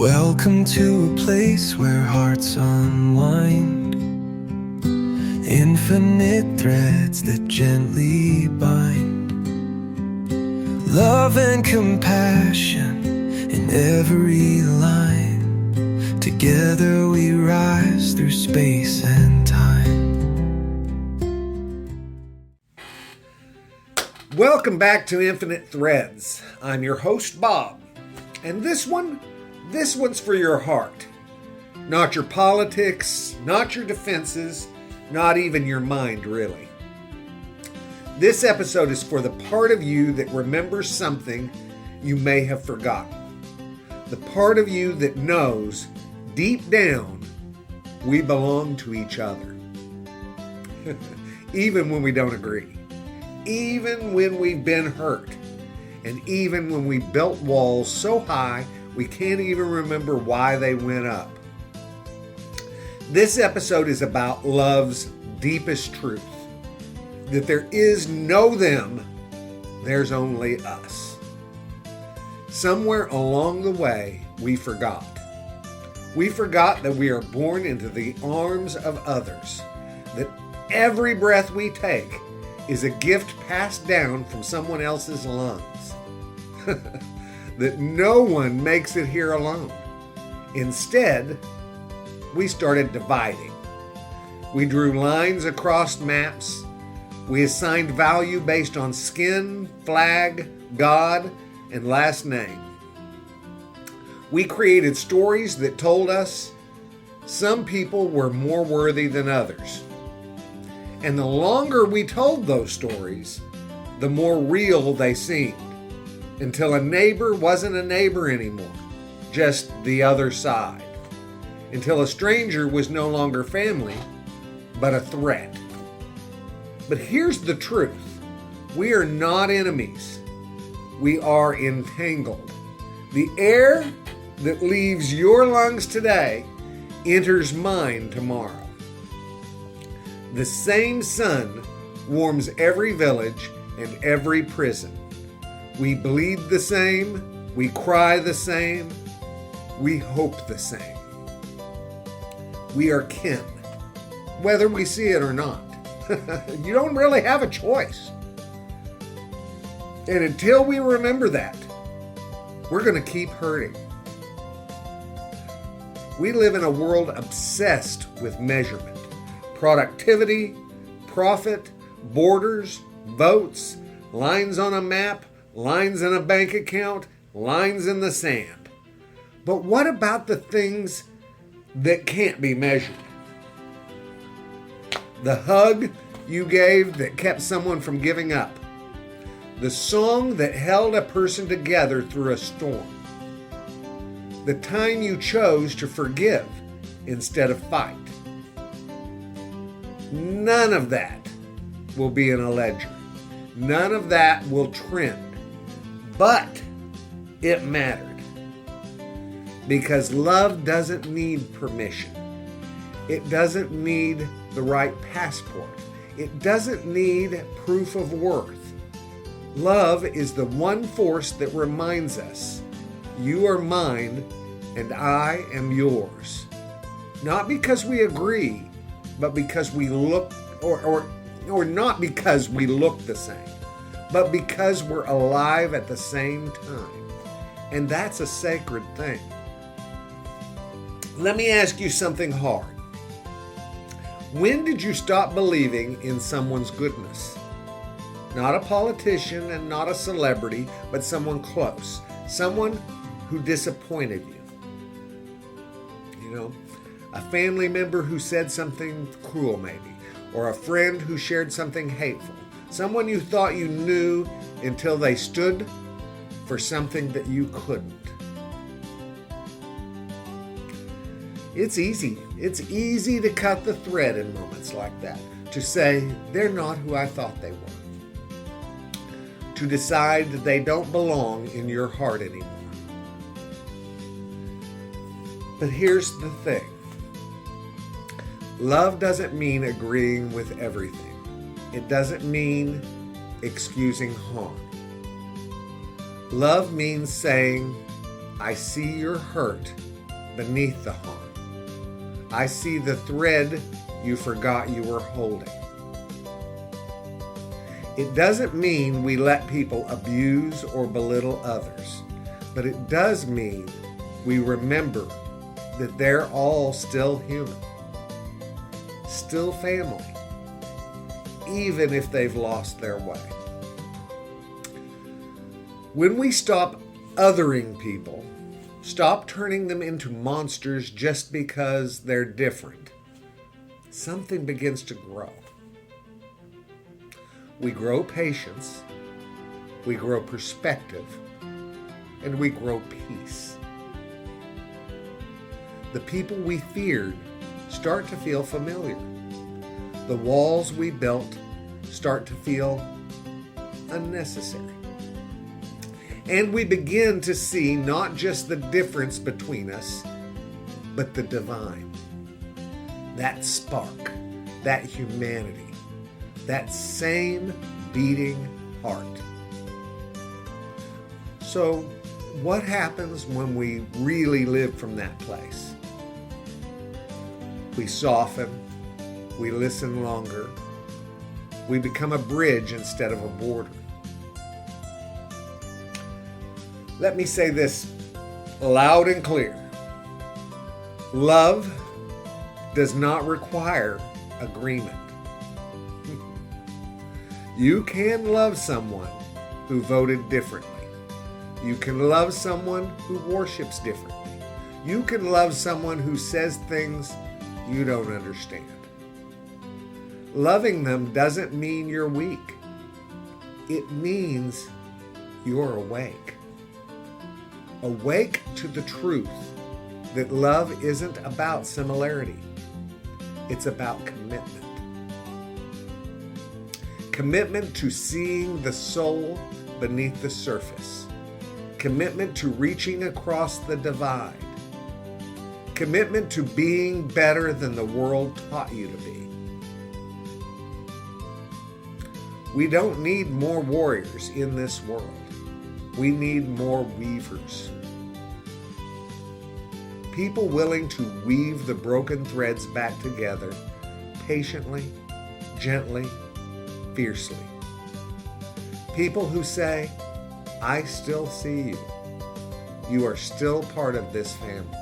Welcome to a place where hearts unwind, infinite threads that gently bind, love and compassion in every line. Together we rise through space and time. Welcome back to Infinite Threads. I'm your host, Bob. And this one's for your heart. Not your politics, not your defenses, not even your mind, really. This episode is for the part of you that remembers something you may have forgotten. The part of you that knows, deep down, we belong to each other. Even when we don't agree. Even when we've been hurt. And even when we built walls so high we can't even remember why they went up. This episode is about love's deepest truth. That there is no them, there's only us. Somewhere along the way, we forgot. We forgot that we are born into the arms of others. That every breath we take is a gift passed down from someone else's lungs. That no one makes it here alone. Instead, we started dividing. We drew lines across maps. We assigned value based on skin, flag, God, and last name. We created stories that told us some people were more worthy than others. And the longer we told those stories, the more real they seemed. Until a neighbor wasn't a neighbor anymore, just the other side. Until a stranger was no longer family, but a threat. But here's the truth. We are not enemies. We are entangled. The air that leaves your lungs today enters mine tomorrow. The same sun warms every village and every prison. We bleed the same, we cry the same, we hope the same. We are kin, whether we see it or not. You don't really have a choice. And until we remember that, we're going to keep hurting. We live in a world obsessed with measurement, productivity, profit, borders, votes, lines on a map, lines in a bank account, lines in the sand. But what about the things that can't be measured? The hug you gave that kept someone from giving up. The song that held a person together through a storm. The time you chose to forgive instead of fight. None of that will be in a ledger. None of that will trend. But it mattered. Because love doesn't need permission. It doesn't need the right passport. It doesn't need proof of worth. Love is the one force that reminds us, you are mine and I am yours. Not because we agree, but because we look, or not because we look the same, but because we're alive at the same time. And that's a sacred thing. Let me ask you something hard. When did you stop believing in someone's goodness? Not a politician and not a celebrity, but someone close. Someone who disappointed you. You know, a family member who said something cruel maybe, or a friend who shared something hateful. Someone you thought you knew until they stood for something that you couldn't. It's easy. It's easy to cut the thread in moments like that. To say, they're not who I thought they were. To decide that they don't belong in your heart anymore. But here's the thing. Love doesn't mean agreeing with everything. It doesn't mean excusing harm. Love means saying, I see your hurt beneath the harm. I see the thread you forgot you were holding. It doesn't mean we let people abuse or belittle others, but it does mean we remember that they're all still human, still family, even if they've lost their way. When we stop othering people, stop turning them into monsters just because they're different, something begins to grow. We grow patience, we grow perspective, and we grow peace. The people we feared start to feel familiar. The walls we built start to feel unnecessary. And we begin to see not just the difference between us, but the divine. That spark, that humanity, that same beating heart. So, what happens when we really live from that place? We soften, we listen longer, we become a bridge instead of a border. Let me say this loud and clear. Love does not require agreement. You can love someone who voted differently. You can love someone who worships differently. You can love someone who says things you don't understand. Loving them doesn't mean you're weak. It means you're awake. Awake to the truth that love isn't about similarity. It's about commitment. Commitment to seeing the soul beneath the surface. Commitment to reaching across the divide. Commitment to being better than the world taught you to be. We don't need more warriors in this world. We need more weavers. People willing to weave the broken threads back together patiently, gently, fiercely. People who say, I still see you. You are still part of this family.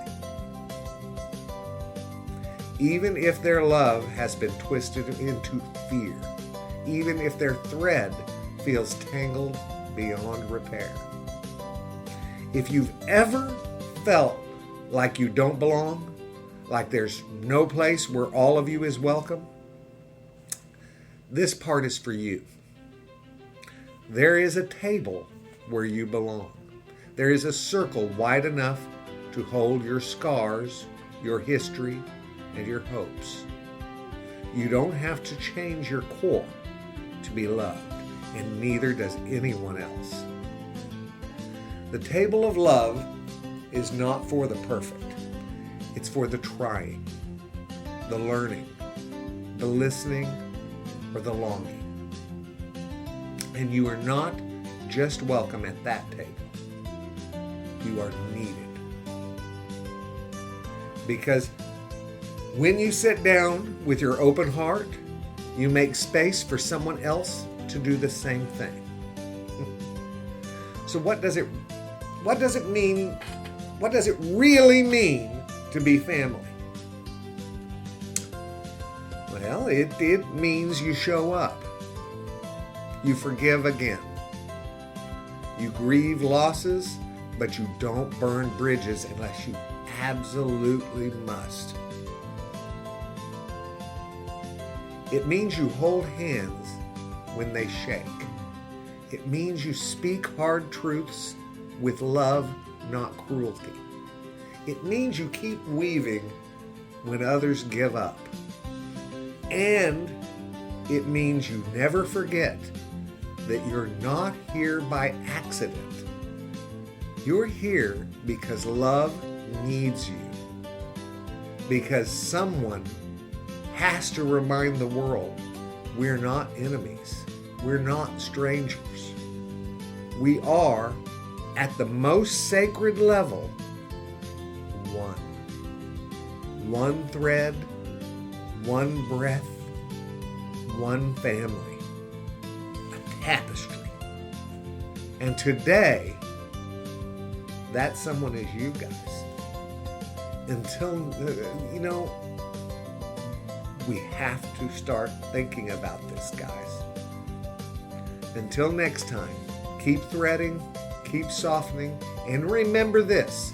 Even if their love has been twisted into fear, even if their thread feels tangled beyond repair. If you've ever felt like you don't belong, like there's no place where all of you is welcome, this part is for you. There is a table where you belong. There is a circle wide enough to hold your scars, your history, and your hopes. You don't have to change your core to be loved, and neither does anyone else. The table of love is not for the perfect. It's for the trying, the learning, the listening, or the longing. And you are not just welcome at that table. You are needed. Because when you sit down with your open heart, you make space for someone else to do the same thing. So what does it really mean to be family? Well, it means you show up. You forgive again. You grieve losses, but you don't burn bridges unless you absolutely must. It means you hold hands when they shake. It means you speak hard truths with love, not cruelty. It means you keep weaving when others give up. And it means you never forget that you're not here by accident. You're here because love needs you. Because someone has to remind the world we're not enemies. We're not strangers. We are at the most sacred level, one. One thread, one breath, one family, a tapestry. And today, that someone is you guys. Until, we have to start thinking about this, guys. Until next time, keep threading, keep softening, and remember this: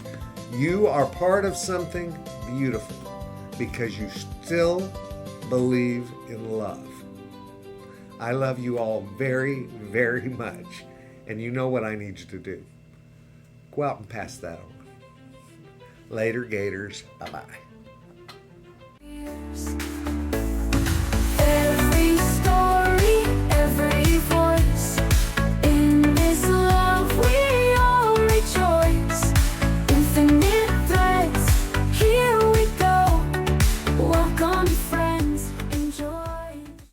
you are part of something beautiful because you still believe in love. I love you all very, very much, and you know what I need you to do. Go out and pass that on. Later, Gators. Bye-bye. Every story, every voice.